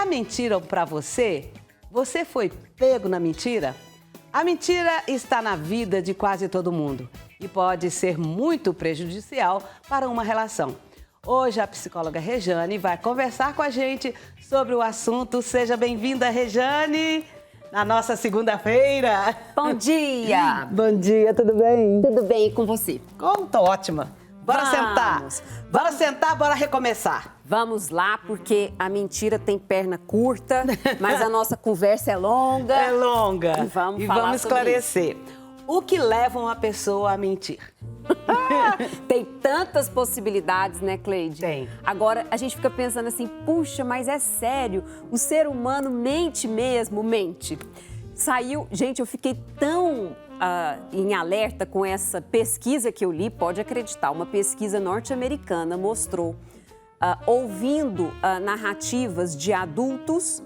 Já mentiram para você? Você foi pego na mentira? A mentira está na vida de quase todo mundo e pode ser muito prejudicial para uma relação. Hoje a psicóloga Rejane vai conversar com a gente sobre o assunto. Seja bem-vinda, Rejane, na nossa segunda-feira. Bom dia! Bom dia, tudo bem? Tudo bem com você? Tô ótima. Bora sentar. Vamos. Bora sentar, bora recomeçar. Vamos lá, porque a mentira tem perna curta, mas a nossa conversa é longa. É longa. E vamos falar vamos sobre esclarecer. O que leva uma pessoa a mentir? Tem tantas possibilidades, né, Cleide? Tem. Agora, a gente fica pensando assim, puxa, mas é sério, o ser humano mente mesmo? Mente. Saiu... Gente, eu fiquei tão em alerta com essa pesquisa que eu li, pode acreditar, uma pesquisa norte-americana mostrou, ouvindo narrativas de adultos,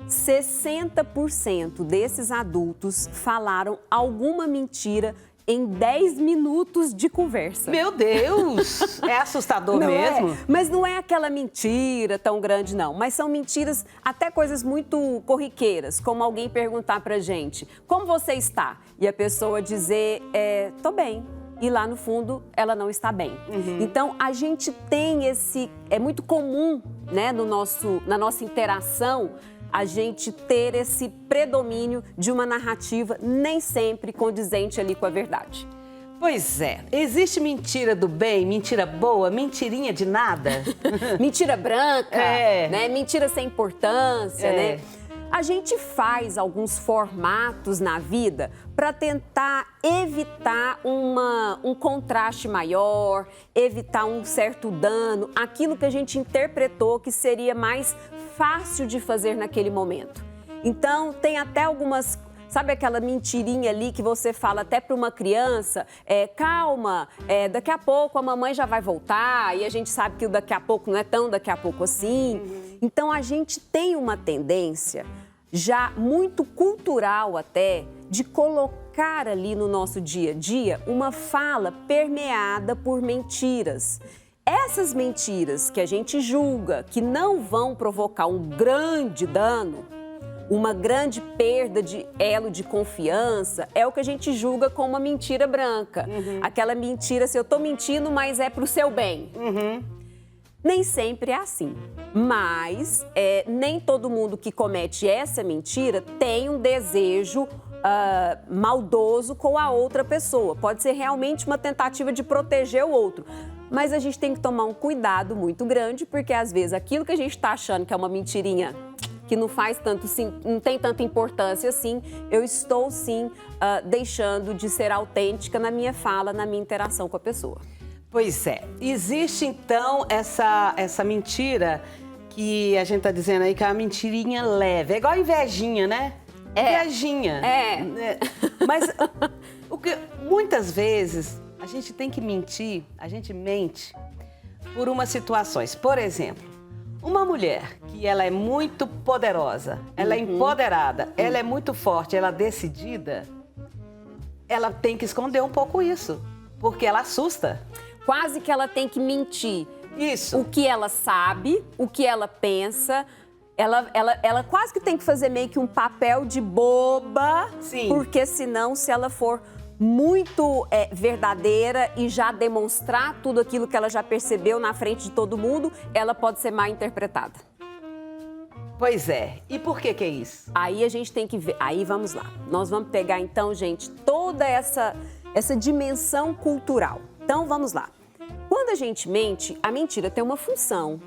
60% desses adultos falaram alguma mentira em 10 minutos de conversa. Meu Deus! É assustador Não mesmo? é? Mas não é aquela mentira tão grande, não. Mas são mentiras, até coisas muito corriqueiras, como alguém perguntar pra gente, como você está? E a pessoa dizer, tô bem. E lá no fundo, ela não está bem. Uhum. Então, a gente tem esse... É muito comum, né, na nossa interação, a gente ter esse predomínio de uma narrativa nem sempre condizente ali com a verdade. Pois é. Existe mentira do bem, mentira boa, mentirinha de nada? Mentira branca, né? Mentira sem importância, né? A gente faz alguns formatos na vida para tentar evitar um contraste maior, evitar um certo dano, aquilo que a gente interpretou que seria mais fácil de fazer naquele momento. Então, tem até algumas... Sabe aquela mentirinha ali que você fala até para uma criança? Calma, daqui a pouco a mamãe já vai voltar e a gente sabe que o daqui a pouco não é tão daqui a pouco assim. Uhum. Então, a gente tem uma tendência já muito cultural até de colocar ali no nosso dia a dia uma fala permeada por mentiras. Essas mentiras que a gente julga que não vão provocar um grande dano, uma grande perda de elo de confiança, é o que a gente julga como uma mentira branca. Uhum. Aquela mentira, se eu tô mentindo, mas é pro seu bem. Uhum. Nem sempre é assim, mas nem todo mundo que comete essa mentira tem um desejo maldoso com a outra pessoa. Pode ser realmente uma tentativa de proteger o outro. Mas a gente tem que tomar um cuidado muito grande, porque às vezes aquilo que a gente está achando que é uma mentirinha que não faz tanto, não tem tanta importância assim, eu estou sim deixando de ser autêntica na minha fala, na minha interação com a pessoa. Pois é. Existe então essa mentira que a gente tá dizendo aí que é uma mentirinha leve. É igual a invejinha, né? Invejinha. Mas muitas vezes a gente tem que mentir, a gente mente por umas situações. Por exemplo, uma mulher que ela é muito poderosa, ela é empoderada, ela é muito forte, ela é decidida, ela tem que esconder um pouco isso, porque ela assusta. Quase que ela tem que mentir. Isso. O que ela sabe, o que ela pensa. Ela quase que tem que fazer meio que um papel de boba. Sim. Porque senão, se ela for muito verdadeira e já demonstrar tudo aquilo que ela já percebeu na frente de todo mundo, ela pode ser mal interpretada. Pois é. E por que é isso? Aí a gente tem que ver. Aí vamos lá. Nós vamos pegar então, gente, toda essa dimensão cultural. Então vamos lá. Quando a gente mente, a mentira tem uma função.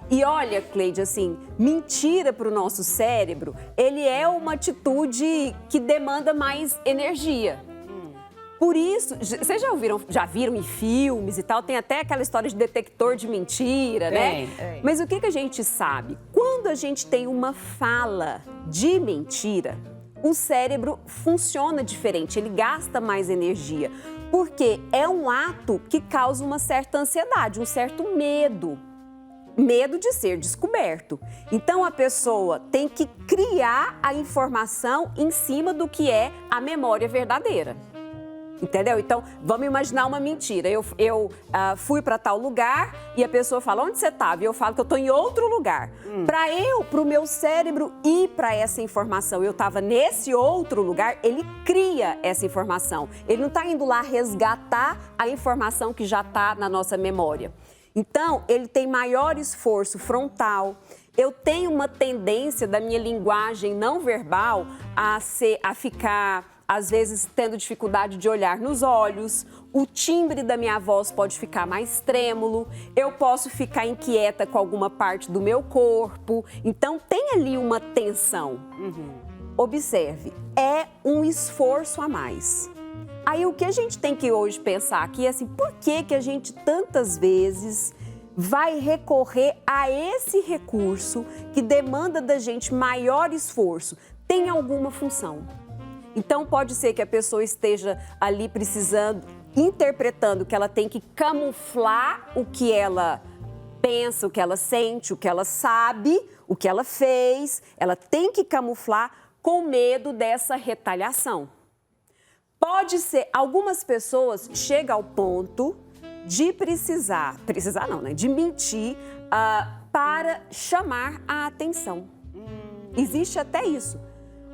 E olha, Cleide, assim, mentira para o nosso cérebro, ele é uma atitude que demanda mais energia. Por isso, vocês já viram em filmes e tal, tem até aquela história de detector de mentira, né? Mas o que a gente sabe? Quando a gente tem uma fala de mentira, o cérebro funciona diferente, ele gasta mais energia. Porque é um ato que causa uma certa ansiedade, um certo medo. Medo de ser descoberto. Então, a pessoa tem que criar a informação em cima do que é a memória verdadeira. Entendeu? Então, vamos imaginar uma mentira. Eu fui para tal lugar e a pessoa fala, onde você estava? E eu falo que eu estou em outro lugar. Para o meu cérebro ir para essa informação, eu estava nesse outro lugar, ele cria essa informação. Ele não está indo lá resgatar a informação que já está na nossa memória. Então, ele tem maior esforço frontal. Eu tenho uma tendência da minha linguagem não verbal a ficar, às vezes, tendo dificuldade de olhar nos olhos. O timbre da minha voz pode ficar mais trêmulo. Eu posso ficar inquieta com alguma parte do meu corpo. Então, tem ali uma tensão. Observe, é um esforço a mais. Aí, o que a gente tem que hoje pensar aqui é assim, por que a gente tantas vezes vai recorrer a esse recurso que demanda da gente maior esforço? Tem alguma função. Então, pode ser que a pessoa esteja ali precisando, interpretando que ela tem que camuflar o que ela pensa, o que ela sente, o que ela sabe, o que ela fez. Ela tem que camuflar com medo dessa retaliação. Pode ser, algumas pessoas chegam ao ponto de de mentir para chamar a atenção. Existe até isso.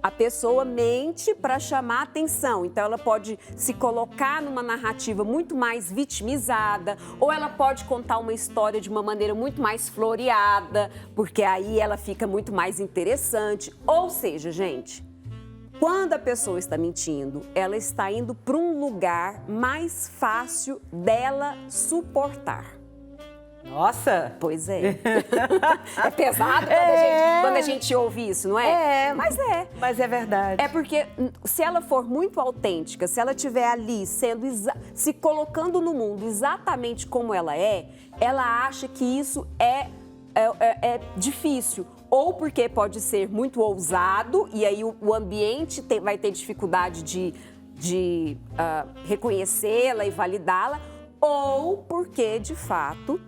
A pessoa mente para chamar a atenção, então ela pode se colocar numa narrativa muito mais vitimizada, ou ela pode contar uma história de uma maneira muito mais floreada, porque aí ela fica muito mais interessante. Ou seja, gente, quando a pessoa está mentindo, ela está indo para um lugar mais fácil dela suportar. Nossa! Pois é. É pesado quando a gente ouve isso, não é? Mas é. Mas é verdade. É porque se ela for muito autêntica, se ela estiver ali se colocando no mundo exatamente como ela acha que isso é difícil. Ou porque pode ser muito ousado e aí o ambiente vai ter dificuldade de reconhecê-la e validá-la, ou porque, de fato,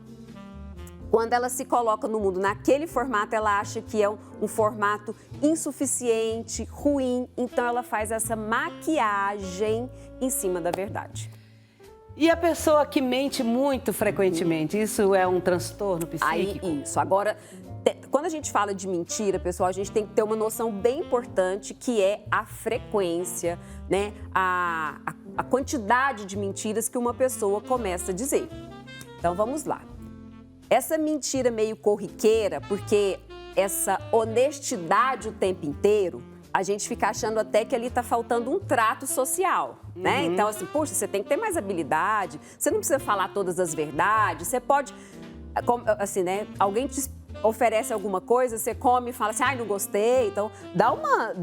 quando ela se coloca no mundo naquele formato, ela acha que é um formato insuficiente, ruim, então ela faz essa maquiagem em cima da verdade. E a pessoa que mente muito frequentemente, isso é um transtorno psíquico? Isso. Agora, quando a gente fala de mentira, pessoal, a gente tem que ter uma noção bem importante, que é a frequência, né? A quantidade de mentiras que uma pessoa começa a dizer. Então, vamos lá. Essa mentira meio corriqueira, porque essa honestidade o tempo inteiro, a gente fica achando até que ali está faltando um trato social, né? Então, assim, poxa, você tem que ter mais habilidade, você não precisa falar todas as verdades, você pode, assim, né? Alguém te oferece alguma coisa, você come e fala assim, ai, não gostei, então dá uma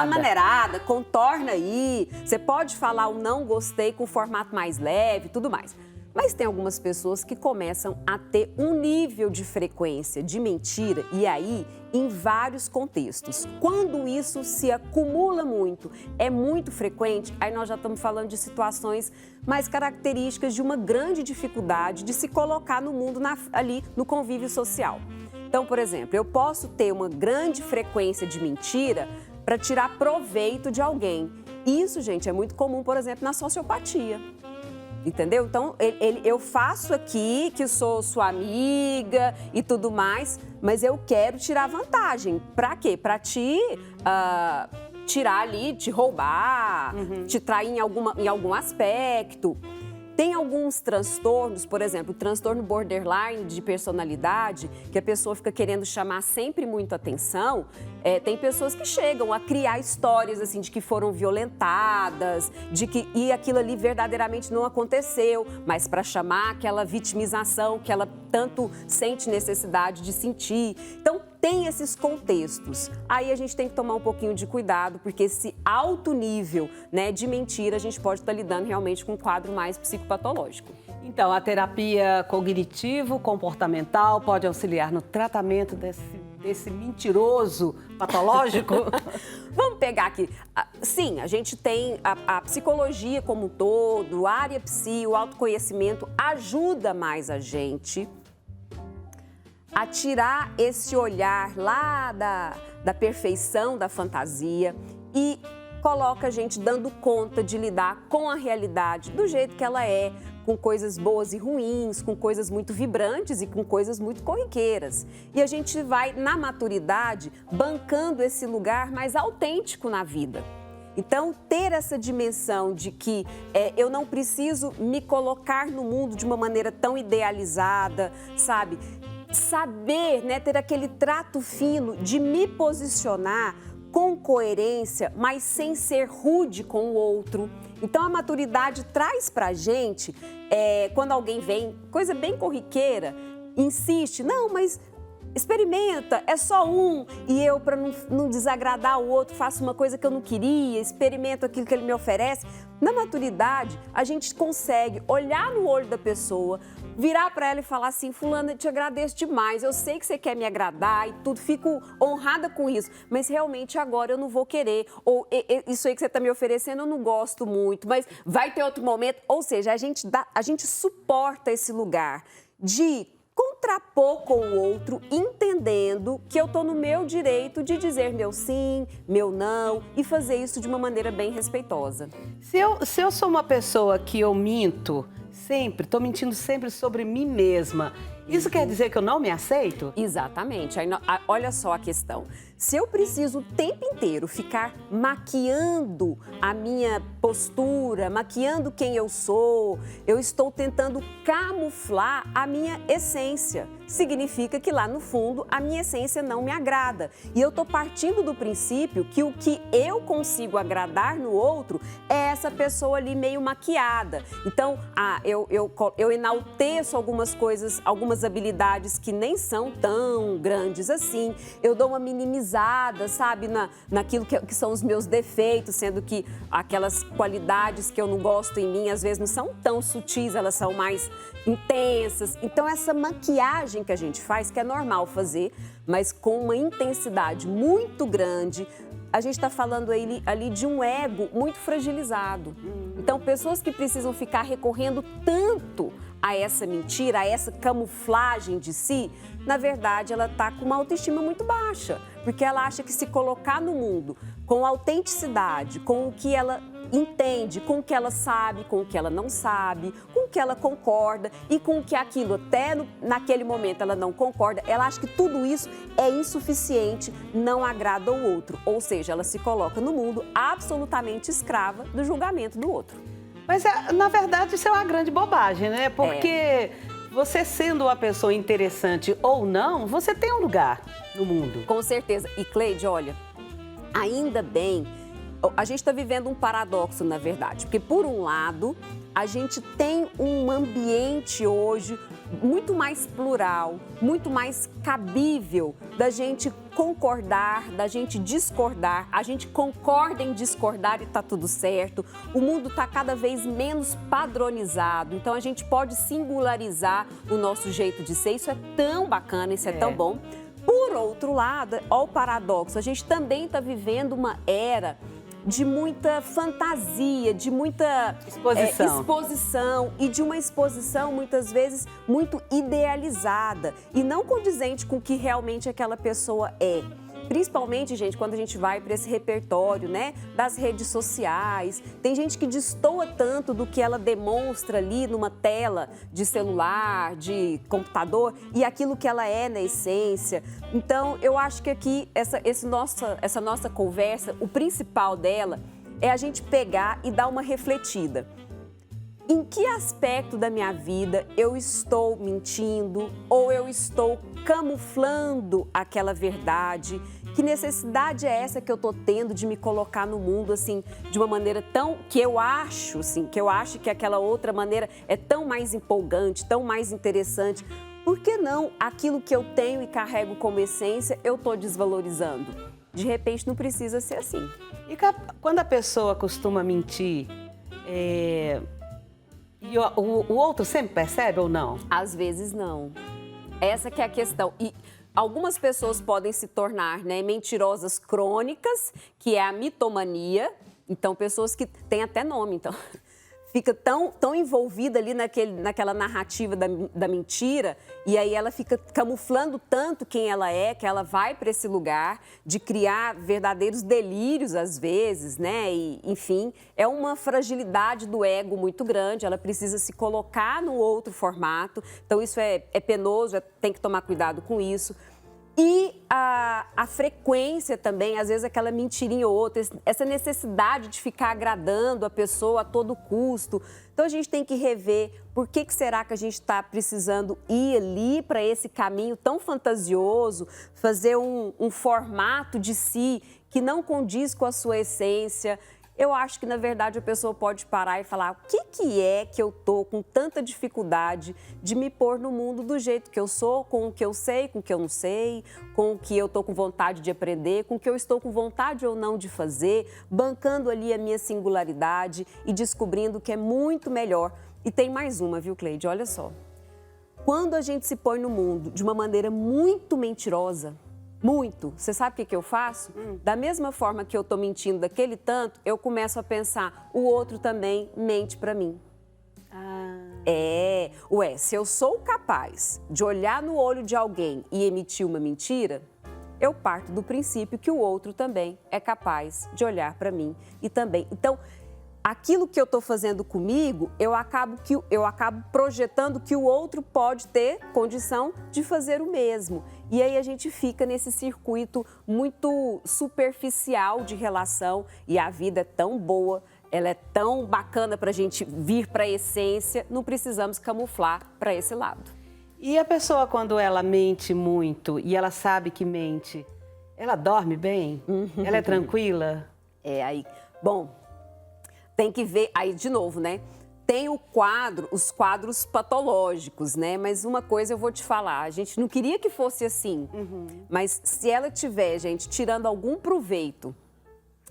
maneirada, contorna aí. Você pode falar o não gostei com formato mais leve, tudo mais. Mas tem algumas pessoas que começam a ter um nível de frequência de mentira, e aí em vários contextos. Quando isso se acumula muito, é muito frequente, aí nós já estamos falando de situações mais características de uma grande dificuldade de se colocar no mundo ali no convívio social. Então, por exemplo, eu posso ter uma grande frequência de mentira para tirar proveito de alguém. Isso, gente, é muito comum, por exemplo, na sociopatia. Entendeu? Então, eu faço aqui que sou sua amiga e tudo mais, mas eu quero tirar vantagem. Pra quê? Pra te tirar ali, te roubar, te trair em algum aspecto. Tem alguns transtornos, por exemplo, o transtorno borderline de personalidade, que a pessoa fica querendo chamar sempre muito atenção. Tem pessoas que chegam a criar histórias assim de que foram violentadas, e aquilo ali verdadeiramente não aconteceu, mas para chamar aquela vitimização que ela tanto sente necessidade de sentir. Então, tem esses contextos. Aí a gente tem que tomar um pouquinho de cuidado, porque esse alto nível, né, de mentira, a gente pode estar lidando realmente com um quadro mais psicopatológico. Então, a terapia cognitivo-comportamental pode auxiliar no tratamento desse mentiroso patológico? Vamos pegar aqui. Sim, a gente tem a psicologia como um todo, a área psi, o autoconhecimento ajuda mais a gente a tirar esse olhar lá da perfeição, da fantasia, e coloca a gente dando conta de lidar com a realidade do jeito que ela é, com coisas boas e ruins, com coisas muito vibrantes e com coisas muito corriqueiras. E a gente vai, na maturidade, bancando esse lugar mais autêntico na vida. Então, ter essa dimensão de que eu não preciso me colocar no mundo de uma maneira tão idealizada, sabe? Saber, né, ter aquele trato fino de me posicionar com coerência, mas sem ser rude com o outro. Então, a maturidade traz pra gente, quando alguém vem, coisa bem corriqueira, insiste, não, mas experimenta, é só um, e eu, para não desagradar o outro, faço uma coisa que eu não queria, experimento aquilo que ele me oferece. Na maturidade, a gente consegue olhar no olho da pessoa, virar para ela e falar assim, fulana, eu te agradeço demais, eu sei que você quer me agradar e tudo, fico honrada com isso, mas realmente agora eu não vou querer, ou isso aí que você está me oferecendo eu não gosto muito, mas vai ter outro momento. Ou seja, a gente suporta esse lugar de contrapor com o outro, entendendo que eu estou no meu direito de dizer meu sim, meu não e fazer isso de uma maneira bem respeitosa. Se eu sou uma pessoa que eu minto sempre, estou mentindo sempre sobre mim mesma, isso quer dizer que eu não me aceito? Exatamente. Aí, olha só a questão. Se eu preciso o tempo inteiro ficar maquiando a minha postura, maquiando quem eu sou, eu estou tentando camuflar a minha essência. Significa que lá no fundo a minha essência não me agrada. E eu estou partindo do princípio que o que eu consigo agradar no outro é essa pessoa ali meio maquiada. Então, eu enalteço algumas coisas, algumas habilidades que nem são tão grandes assim. Eu dou uma minimizada, sabe, naquilo que são os meus defeitos, sendo que aquelas qualidades que eu não gosto em mim, às vezes não são tão sutis, elas são mais intensas. Então, essa maquiagem que a gente faz, que é normal fazer, mas com uma intensidade muito grande, a gente está falando ali de um ego muito fragilizado. Então, pessoas que precisam ficar recorrendo tanto a essa mentira, a essa camuflagem de si, na verdade, ela está com uma autoestima muito baixa, porque ela acha que se colocar no mundo com autenticidade, com o que ela entende, com o que ela sabe, com o que ela não sabe, com o que ela concorda e com o que aquilo até naquele momento ela não concorda, ela acha que tudo isso é insuficiente, não agrada ao outro. Ou seja, ela se coloca no mundo absolutamente escrava do julgamento do outro. Mas, na verdade, isso é uma grande bobagem, né? Porque você sendo uma pessoa interessante ou não, você tem um lugar no mundo. Com certeza. E, Cleide, olha, ainda bem, a gente está vivendo um paradoxo, na verdade. Porque, por um lado, a gente tem um ambiente hoje muito mais plural, muito mais cabível da gente concordar, da gente discordar. A gente concorda em discordar e tá tudo certo. O mundo tá cada vez menos padronizado, então a gente pode singularizar o nosso jeito de ser. Isso é tão bacana, isso é tão bom. Por outro lado, olha o paradoxo, a gente também está vivendo uma era de muita fantasia, de muita exposição e de uma exposição, muitas vezes, muito idealizada e não condizente com o que realmente aquela pessoa é. Principalmente, gente, quando a gente vai para esse repertório, né, das redes sociais. Tem gente que destoa tanto do que ela demonstra ali numa tela de celular, de computador, e aquilo que ela é na essência. Então, eu acho que aqui, essa nossa conversa, o principal dela é a gente pegar e dar uma refletida. Em que aspecto da minha vida eu estou mentindo ou eu estou camuflando aquela verdade? Que necessidade é essa que eu estou tendo de me colocar no mundo assim de uma maneira tão que eu acho que aquela outra maneira é tão mais empolgante, tão mais interessante? Por que não aquilo que eu tenho e carrego como essência eu estou desvalorizando? De repente não precisa ser assim. E quando a pessoa costuma mentir, e o outro sempre percebe ou não? Às vezes não. Essa que é a questão. E algumas pessoas podem se tornar, né, mentirosas crônicas, que é a mitomania. Então, pessoas que têm até nome, então. fica tão envolvida ali naquela narrativa da mentira, e aí ela fica camuflando tanto quem ela é, que ela vai para esse lugar de criar verdadeiros delírios às vezes, né? E, enfim, é uma fragilidade do ego muito grande, ela precisa se colocar no outro formato, então isso é penoso, tem que tomar cuidado com isso. E a frequência também, às vezes aquela mentirinha ou outra, essa necessidade de ficar agradando a pessoa a todo custo. Então a gente tem que rever por que será que a gente está precisando ir ali para esse caminho tão fantasioso, fazer um formato de si que não condiz com a sua essência. Eu acho que, na verdade, a pessoa pode parar e falar o que é que eu tô com tanta dificuldade de me pôr no mundo do jeito que eu sou, com o que eu sei, com o que eu não sei, com o que eu tô com vontade de aprender, com o que eu estou com vontade ou não de fazer, bancando ali a minha singularidade e descobrindo que é muito melhor. E tem mais uma, viu, Cleide? Olha só. Quando a gente se põe no mundo de uma maneira muito mentirosa, muito. Você sabe o que eu faço? Da mesma forma que eu tô mentindo daquele tanto, eu começo a pensar, o outro também mente para mim. Se eu sou capaz de olhar no olho de alguém e emitir uma mentira, eu parto do princípio que o outro também é capaz de olhar para mim e também. Então, aquilo que eu estou fazendo comigo, eu acabo projetando que o outro pode ter condição de fazer o mesmo. E aí a gente fica nesse circuito muito superficial de relação e a vida é tão boa, ela é tão bacana para a gente vir para a essência, não precisamos camuflar para esse lado. E a pessoa, quando ela mente muito e ela sabe que mente, ela dorme bem? Ela é tranquila? Bom, tem que ver, aí de novo, né? Tem os quadros patológicos, né? Mas uma coisa eu vou te falar, a gente não queria que fosse assim, mas se ela tiver, gente, tirando algum proveito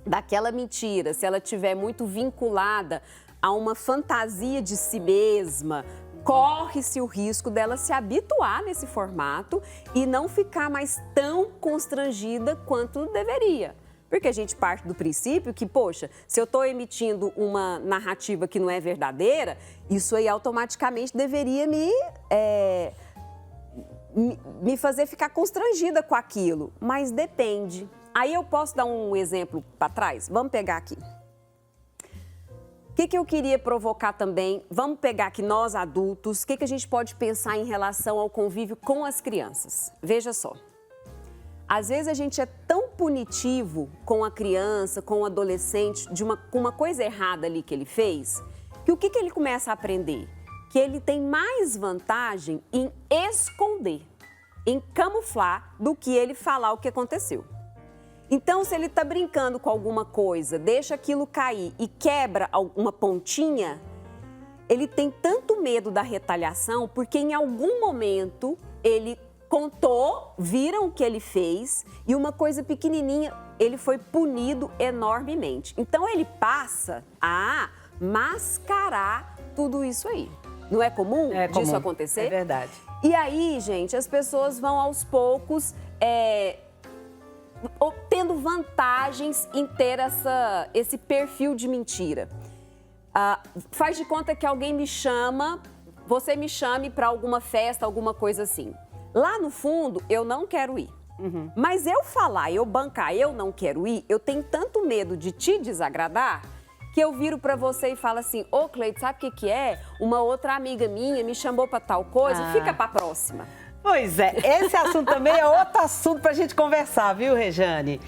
daquela mentira, se ela tiver muito vinculada a uma fantasia de si mesma, corre-se o risco dela se habituar nesse formato e não ficar mais tão constrangida quanto deveria. Porque a gente parte do princípio que, poxa, se eu estou emitindo uma narrativa que não é verdadeira, isso aí automaticamente deveria me fazer ficar constrangida com aquilo. Mas depende. Aí eu posso dar um exemplo para trás? Vamos pegar aqui. O que eu queria provocar também? Vamos pegar aqui nós adultos, o que a gente pode pensar em relação ao convívio com as crianças? Veja só. Às vezes a gente é tão punitivo com a criança, com o adolescente, com uma coisa errada ali que ele fez, que o que ele começa a aprender? Que ele tem mais vantagem em esconder, em camuflar, do que ele falar o que aconteceu. Então, se ele está brincando com alguma coisa, deixa aquilo cair e quebra uma pontinha, ele tem tanto medo da retaliação, porque em algum momento ele contou, viram o que ele fez e uma coisa pequenininha, ele foi punido enormemente. Então, ele passa a mascarar tudo isso aí. Não é comum disso acontecer? É verdade. E aí, gente, as pessoas vão aos poucos obtendo vantagens em ter esse perfil de mentira. Faz de conta que alguém me chama, você me chame para alguma festa, alguma coisa assim. Lá no fundo, eu não quero ir. Mas eu falar, eu bancar, eu não quero ir, eu tenho tanto medo de te desagradar que eu viro para você e falo assim, ô Cleide, sabe o que é? Uma outra amiga minha me chamou para tal coisa, fica para a próxima. Pois é, esse assunto também é outro assunto para a gente conversar, viu, Rejane?